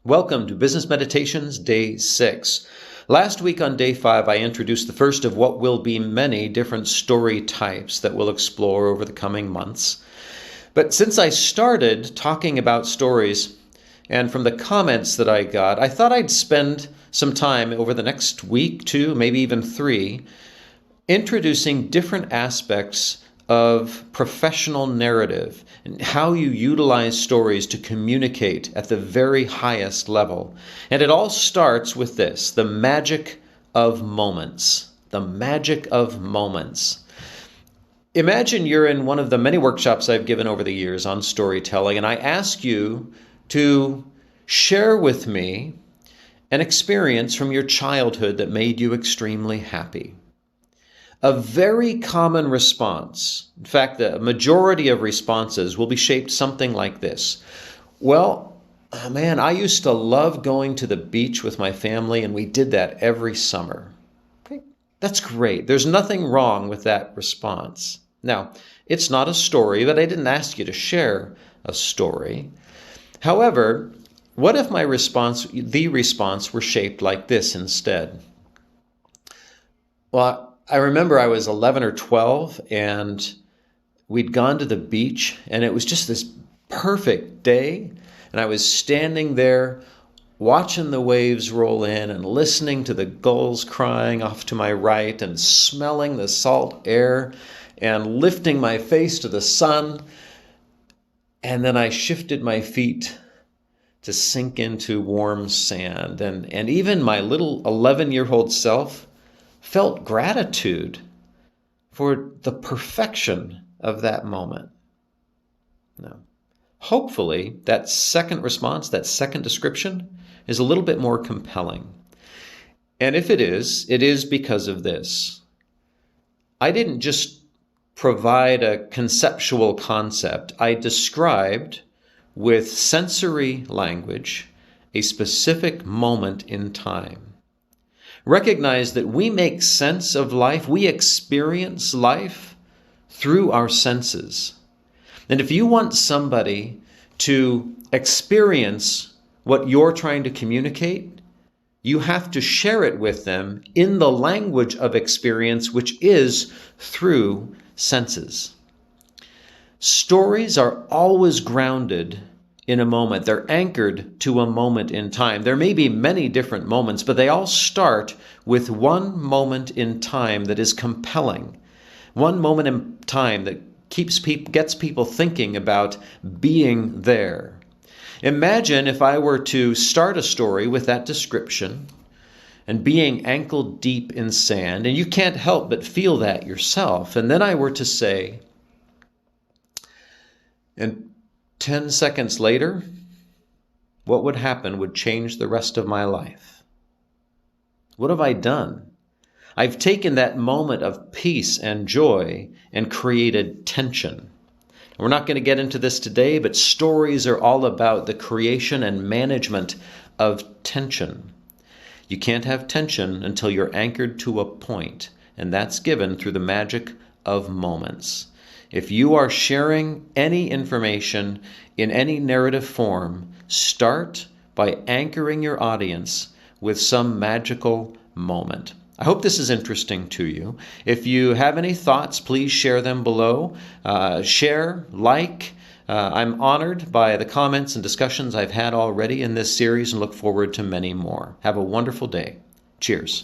Welcome to Business Meditations, Day 6. Last week on Day 5, I introduced the first of what will be many different story types that we'll explore over the coming months. But since I started talking about stories, and from the comments that I got, I thought I'd spend some time over the next week, 2, maybe even 3, introducing different aspects of professional narrative and how you utilize stories to communicate at the very highest level. And it all starts with this, the magic of moments. The magic of moments. Imagine you're in one of the many workshops I've given over the years on storytelling, and I ask you to share with me an experience from your childhood that made you extremely happy. A very common response, in fact, the majority of responses will be shaped something like this. Well, man, I used to love going to the beach with my family, and we did that every summer. Okay, that's great. There's nothing wrong with that response. Now, it's not a story, but I didn't ask you to share a story. However, what if the response were shaped like this instead? Well, I remember I was 11 or 12 and we'd gone to the beach and it was just this perfect day. And I was standing there watching the waves roll in and listening to the gulls crying off to my right and smelling the salt air and lifting my face to the sun. And then I shifted my feet to sink into warm sand. And even my little 11-year-old self felt gratitude for the perfection of that moment. Now, hopefully, that second response, that second description, is a little bit more compelling. And if it is because of this. I didn't just provide a conceptual concept. I described with sensory language a specific moment in time. Recognize that we make sense of life, we experience life through our senses. And if you want somebody to experience what you're trying to communicate, you have to share it with them in the language of experience, which is through senses. Stories are always grounded in a moment. They're anchored to a moment in time. There may be many different moments, but they all start with one moment in time that is compelling. One moment in time that gets people thinking about being there. Imagine if I were to start a story with that description and being ankle deep in sand, and you can't help but feel that yourself. And then I were to say, and 10 seconds later, what would happen would change the rest of my life. What have I done? I've taken that moment of peace and joy and created tension. We're not going to get into this today, but stories are all about the creation and management of tension. You can't have tension until you're anchored to a point, and that's given through the magic of moments. If you are sharing any information in any narrative form, start by anchoring your audience with some magical moment. I hope this is interesting to you. If you have any thoughts, please share them below. Share, like. I'm honored by the comments and discussions I've had already in this series and look forward to many more. Have a wonderful day. Cheers.